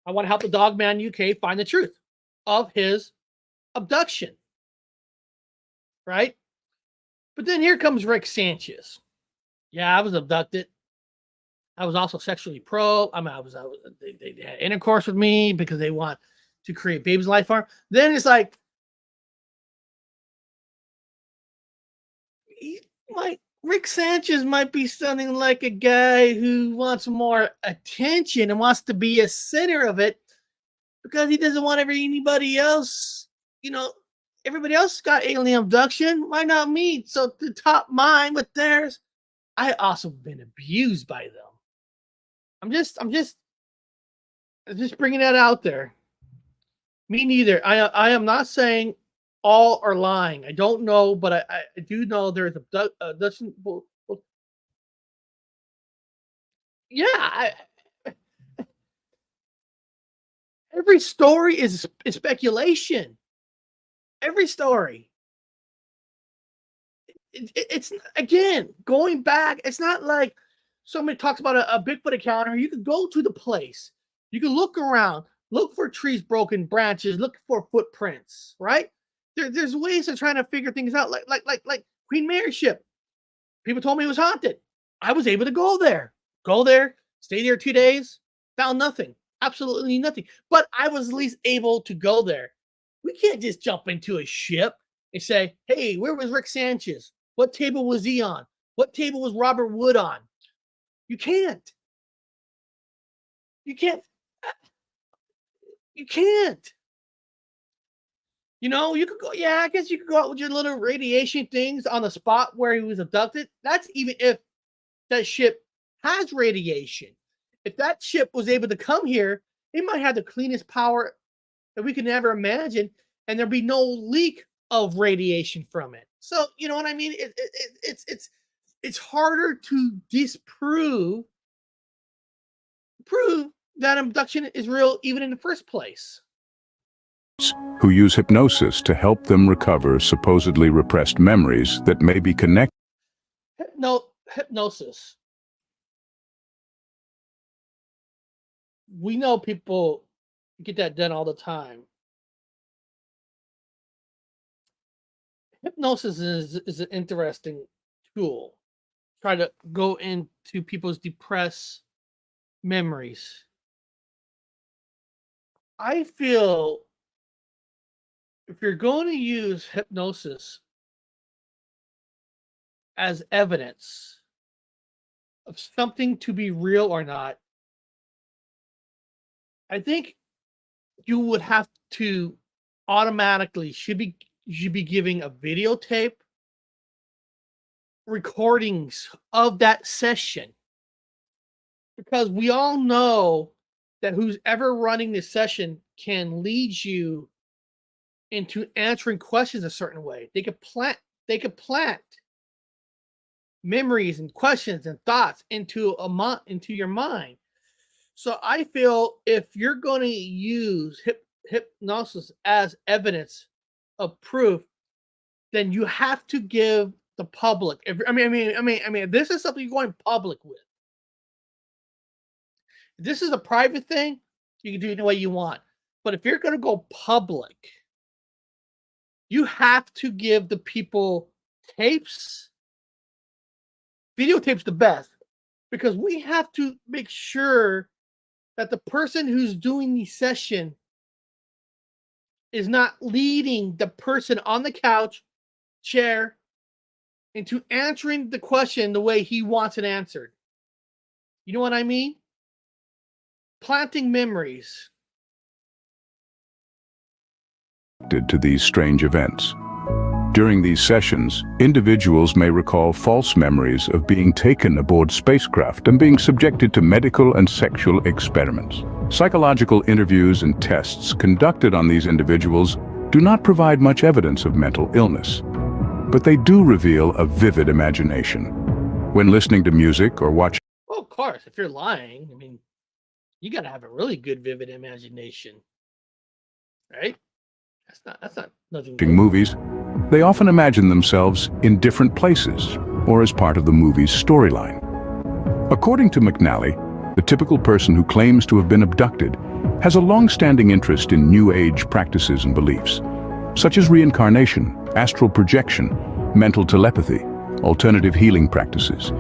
I want to help the Dogman UK find the truth of his abduction, right? But then here comes Rick Sanchez. Yeah, I was abducted. I was also sexually probed. They had intercourse with me because they want to create baby's life form. Then it's like, Rick Sanchez might be sounding like a guy who wants more attention and wants to be a center of it because he doesn't want anybody else. Everybody else got alien abduction. Why not me? So to top mine with theirs, I also been abused by them. I'm just Just bringing that out there. Me neither. I am not saying all are lying. I don't know, but I do know there's abduction. Yeah, every story is speculation. Every story. It's again going back. It's not like somebody talks about a Bigfoot encounter. You could go to the place. You can look around, look for trees, broken branches, look for footprints. Right? There's ways of trying to figure things out. Like Queen Mary's ship. People told me it was haunted. I was able to go there, stay there 2 days, found nothing, absolutely nothing. But I was at least able to go there. We can't just jump into a ship and say, hey, where was Rick Sanchez? What table was he on? What table was Robert Wood on? You can't. You can't. You can't. You know, you could go, yeah, I guess you could go out with your little radiation things on the spot where he was abducted. That's even if that ship has radiation. If that ship was able to come here, it might have the cleanest power that we could ever imagine, and there'd be no leak of radiation from it. So, you know what I mean? It's harder to prove that abduction is real even in the first place. Who use hypnosis to help them recover supposedly repressed memories that may be connected. Hypnosis. We know people get that done all the time. Hypnosis is an interesting tool. Try to go into people's depressed memories. I feel if you're going to use hypnosis as evidence of something to be real or not, I think you would have to automatically should be giving a videotape recordings of that session, because we all know that who's ever running this session can lead you into answering questions a certain way. They could plant memories and questions and thoughts into your mind. So I feel if you're going to use hypnosis as evidence of proof, then you have to give the public. I mean, this is something you're going public with. If this is a private thing, you can do it the way you want. But if you're going to go public, you have to give the people tapes. Videotapes the best, because we have to make sure that the person who's doing the session is not leading the person on the couch, chair, into answering the question the way he wants it answered. You know what I mean? Planting memories. To these strange events. During these sessions, individuals may recall false memories of being taken aboard spacecraft and being subjected to medical and sexual experiments. Psychological interviews and tests conducted on these individuals do not provide much evidence of mental illness, but they do reveal a vivid imagination. When listening to music or watching, Well, of course, if you're lying, I mean, you got to have a really good, vivid imagination, right? That's not nothing. movies, they often imagine themselves in different places or as part of the movie's storyline. According to McNally, the typical person who claims to have been abducted has a long-standing interest in New Age practices and beliefs, such as reincarnation, astral projection, mental telepathy, alternative healing practices,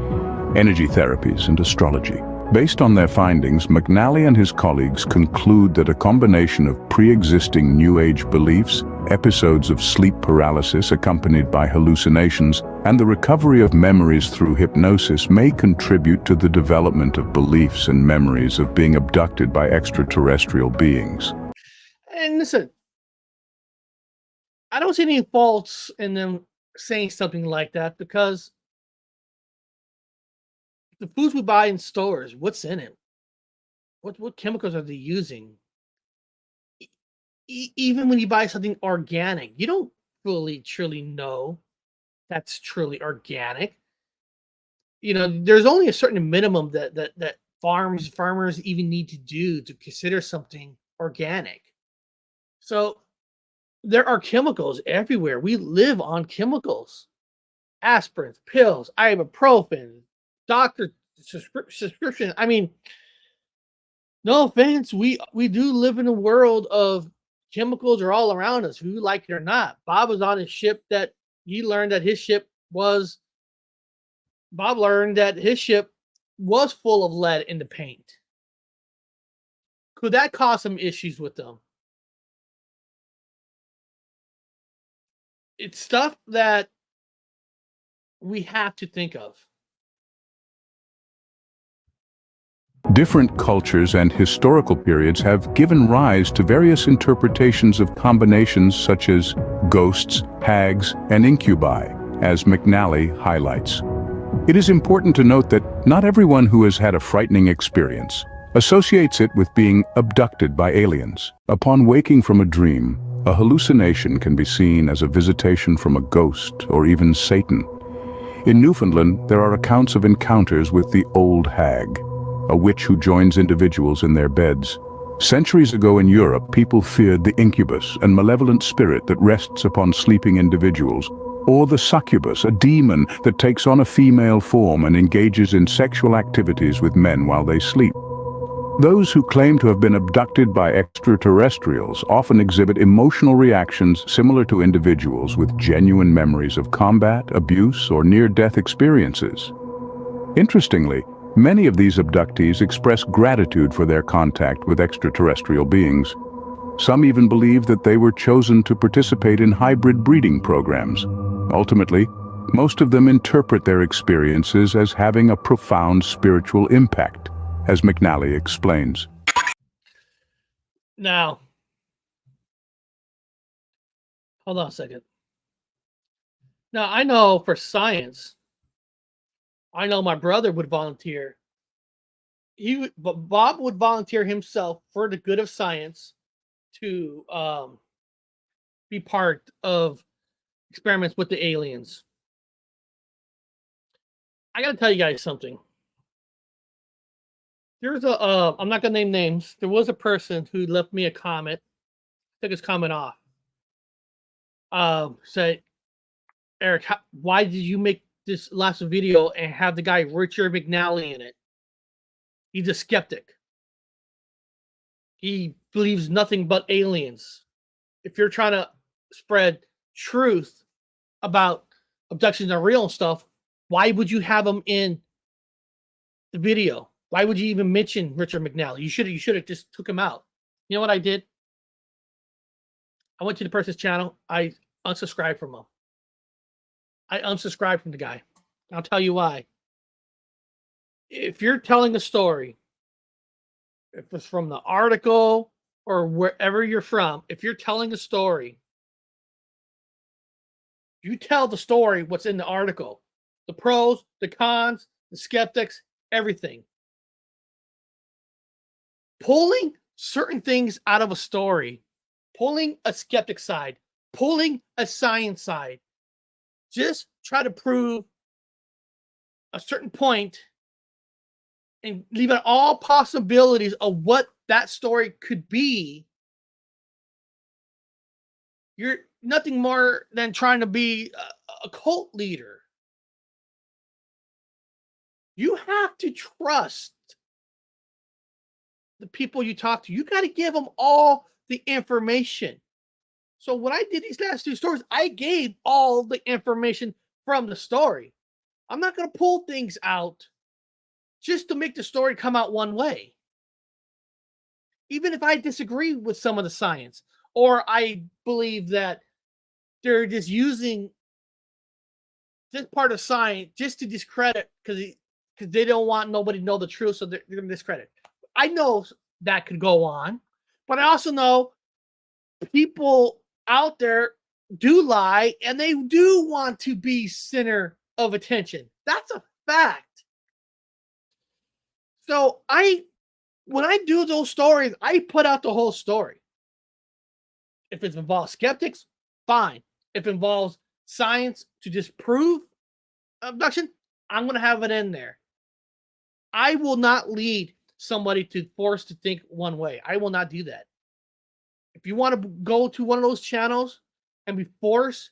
energy therapies, and astrology. Based on their findings, McNally and his colleagues conclude that a combination of pre-existing New Age beliefs, episodes of sleep paralysis accompanied by hallucinations, and the recovery of memories through hypnosis may contribute to the development of beliefs and memories of being abducted by extraterrestrial beings. And listen, I don't see any faults in them saying something like that, because the foods we buy in stores, what's in it? what chemicals are they using? Even when you buy something organic, you don't fully truly know that's truly organic. There's only a certain minimum that farmers even need to do to consider something organic. So there are chemicals everywhere. We live on chemicals, aspirins, pills, ibuprofen, doctor subscription. I mean, no offense, we do live in a world of chemicals are all around us, who like it or not. Bob was on a ship that he learned that his ship was. Bob learned that his ship was full of lead in the paint. Could that cause some issues with them? It's stuff that we have to think of. Different cultures and historical periods have given rise to various interpretations of combinations such as ghosts, hags, and incubi, as McNally highlights. It is important to note that not everyone who has had a frightening experience associates it with being abducted by aliens. Upon waking from a dream, a hallucination can be seen as a visitation from a ghost or even Satan. In Newfoundland, there are accounts of encounters with the old hag, a witch who joins individuals in their beds. Centuries ago in Europe, people feared the incubus, a malevolent spirit that rests upon sleeping individuals, or the succubus, a demon that takes on a female form and engages in sexual activities with men while they sleep. Those who claim to have been abducted by extraterrestrials often exhibit emotional reactions similar to individuals with genuine memories of combat, abuse, or near-death experiences. Interestingly, many of these abductees express gratitude for their contact with extraterrestrial beings. Some even believe that they were chosen to participate in hybrid breeding programs. Ultimately, most of them interpret their experiences as having a profound spiritual impact, as McNally explains. Now, hold on a second. Now, I know for science, I know my brother would volunteer. Bob would volunteer himself for the good of science to be part of experiments with the aliens. I gotta tell you guys something. There's I'm not gonna name names. There was a person who left me a comment, took his comment off. Said, Eric, why did you make this last video and have the guy Richard McNally in it? He's a skeptic. He believes nothing but aliens. If you're trying to spread truth about abductions are real and stuff, why would you have him in the video? Why would you even mention Richard McNally? You should have just took him out. You know what I did? I went to the person's channel. I unsubscribed from him. I unsubscribed from the guy. I'll tell you why. If you're telling a story, if it's from the article or wherever you're from, if you're telling a story, you tell the story what's in the article. The pros, the cons, the skeptics, everything. Pulling certain things out of a story, pulling a skeptic side, pulling a science side, just try to prove a certain point and leave out all possibilities of what that story could be. You're nothing more than trying to be a cult leader. You have to trust the people you talk to. You got to give them all the information. So when I did these last two stories, I gave all the information from the story. I'm not going to pull things out just to make the story come out one way. Even if I disagree with some of the science, or I believe that they're just using this part of science just to discredit because they don't want nobody to know the truth, so they're going to discredit. I know that could go on, but I also know people out there do lie and they do want to be center of attention. That's a fact. So I when I do those stories, I put out the whole story. If it involves skeptics, fine. If it involves science to disprove abduction, I'm going to have it in there. I will not lead somebody to force to think one way. I will not do that. If you want to go to one of those channels and be forced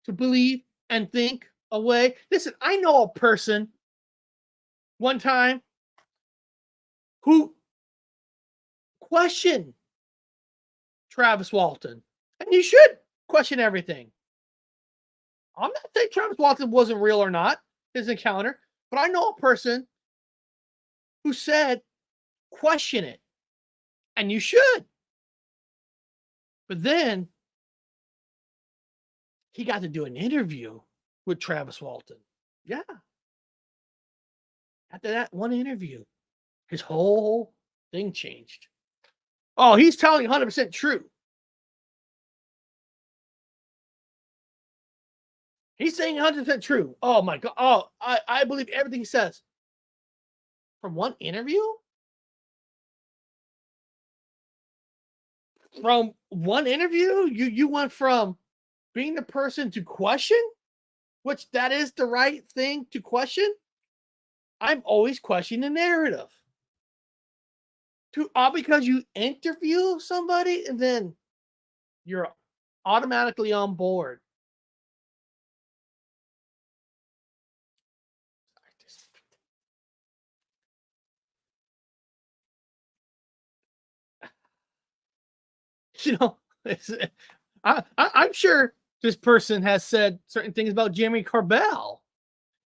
to believe and think a way, listen, I know a person one time who questioned Travis Walton, and you should question everything. I'm not saying Travis Walton wasn't real or not, his encounter, but I know a person who said, question it, and you should. But then he got to do an interview with Travis Walton. Yeah. After that one interview, his whole thing changed. Oh, he's telling 100% true. He's saying 100% true. Oh my God. Oh, I believe everything he says. From one interview? From one interview? You went from being the person to question, which that is the right thing to question. I'm always questioning the narrative. All because you interview somebody and then you're automatically on board. You know, I'm sure this person has said certain things about Jeremy Corbell.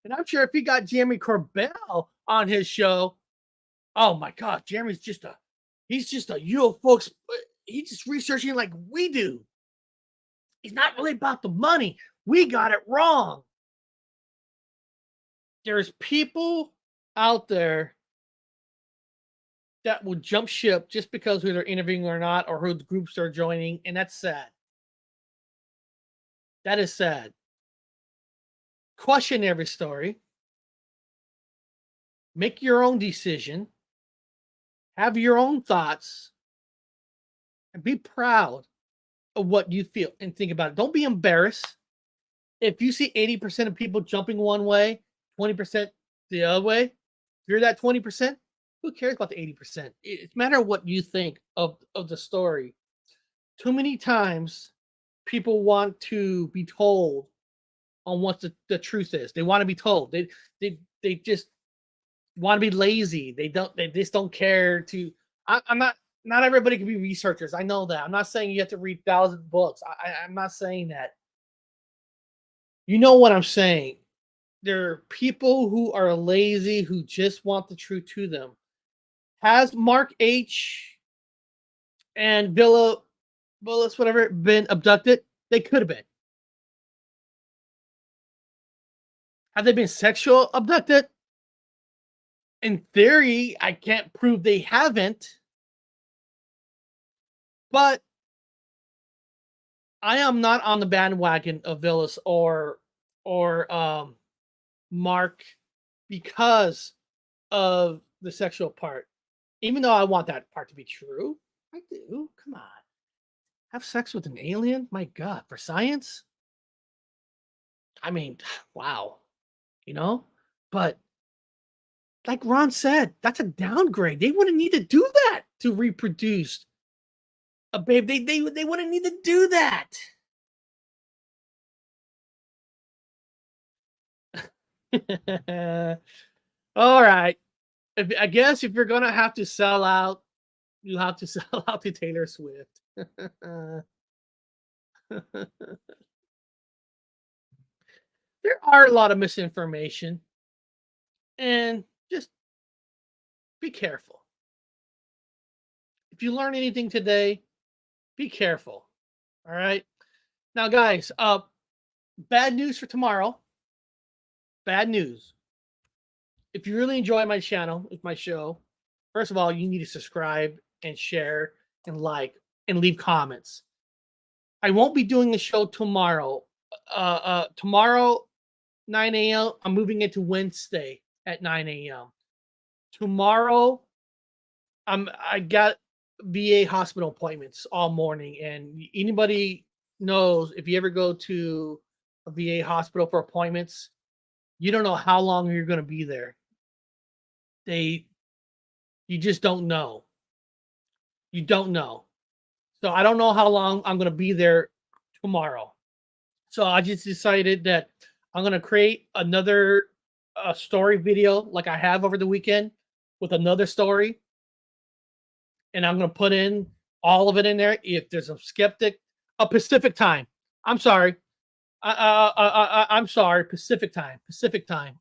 And I'm sure if he got Jeremy Corbell on his show, oh my God, Jeremy's he's just a UFO. He's just researching like we do. He's not really about the money. We got it wrong. There's people out there that will jump ship just because who they're interviewing or not, or who the groups they're joining, and that's sad. That is sad. Question every story. Make your own decision. Have your own thoughts. And be proud of what you feel and think about it. Don't be embarrassed. If you see 80% of people jumping one way, 20% the other way, if you're that 20%, who cares about the 80%? It's a matter of what you think of the story. Too many times people want to be told on what the truth is. They want to be told. They just want to be lazy. They just don't care to. I'm not everybody can be researchers. I know that. I'm not saying you have to read 1,000 books. I'm not saying that. You know what I'm saying. There are people who are lazy who just want the truth to them. Has Mark H and Willis, whatever, been abducted? They could have been. Have they been sexual abducted? In theory, I can't prove they haven't. But I am not on the bandwagon of Willis or Mark because of the sexual part. Even though I want that part to be true. I do. Come on. Have sex with an alien? My God. For science? I mean, wow. You know? But like Ron said, that's a downgrade. They wouldn't need to do that to reproduce a babe. They wouldn't need to do that. All right. I guess if you're gonna have to sell out, you have to sell out to Taylor Swift. There are a lot of misinformation, and just be careful. If you learn anything today, be careful. All right. Now, guys, bad news for tomorrow. Bad news. If you really enjoy my channel, my show, first of all, you need to subscribe and share and like and leave comments. I won't be doing the show tomorrow. Tomorrow, 9 a.m. I'm moving it to Wednesday at 9 a.m. Tomorrow, I got VA hospital appointments all morning, and anybody knows if you ever go to a VA hospital for appointments, you don't know how long you're going to be there. You just don't know. You don't know. So I don't know how long I'm going to be there tomorrow. So I just decided that I'm going to create another story video like I have over the weekend with another story. And I'm going to put in all of it in there. If there's a skeptic, Pacific time. I'm sorry. I'm sorry. Pacific time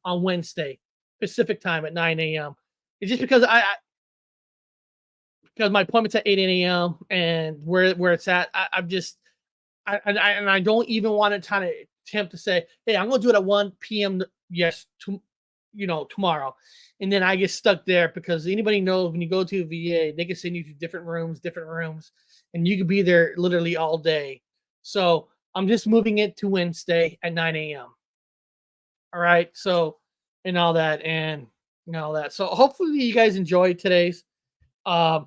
on Wednesday, Pacific time at 9 a.m. It's just because because my appointment's at 8 a.m. and where it's at, I don't even want to kind of attempt to say, hey, I'm going to do it at 1 p.m. Yes, tomorrow. And then I get stuck there because anybody knows when you go to a VA, they can send you to different rooms, and you could be there literally all day. So I'm just moving it to Wednesday at 9 a.m. All right. So, and all that. So hopefully you guys enjoyed today's. I'm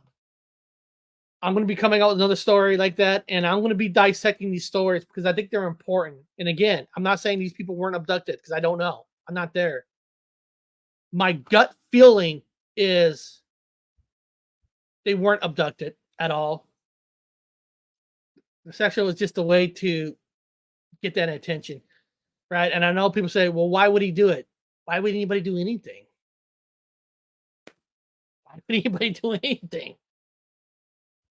going to be coming out with another story like that, and I'm going to be dissecting these stories because I think they're important. And again, I'm not saying these people weren't abducted because I don't know. I'm not there. My gut feeling is they weren't abducted at all. The sexual was just a way to get that attention, right? And I know people say, well, why would he do it? Why would anybody do anything? Why would anybody do anything?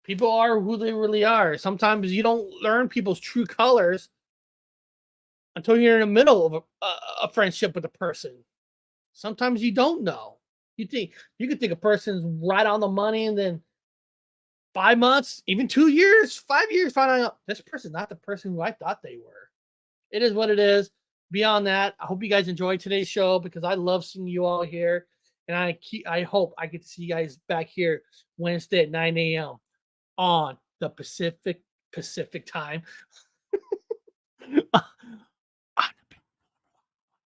People are who they really are. Sometimes you don't learn people's true colors until you're in the middle of a friendship with a person. Sometimes you don't know. You could think a person's right on the money, and then 5 months, even 2 years, 5 years, find out this person's not the person who I thought they were. It is what it is. Beyond that, I hope you guys enjoyed today's show because I love seeing you all here, and I hope I get to see you guys back here Wednesday at 9 a.m. on the Pacific time.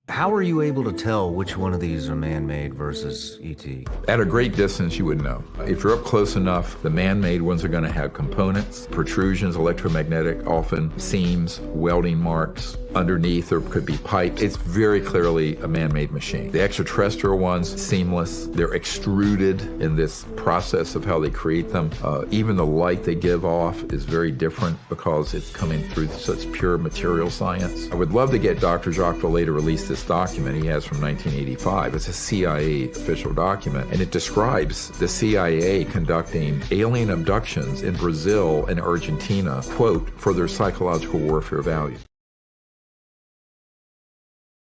How are you able to tell which one of these are man-made versus ET? At a great distance, you would know. If you're up close enough, the man-made ones are going to have components, protrusions, electromagnetic, often seams, welding marks. Underneath there could be pipes. It's very clearly a man-made machine. The extraterrestrial ones, seamless. They're extruded in this process of how they create them. Even the light they give off is very different because it's coming through such pure material science. I would love to get Dr. Jacques Vallée to release this document he has from 1985. It's a CIA official document, and it describes the CIA conducting alien abductions in Brazil and Argentina, quote, for their psychological warfare value.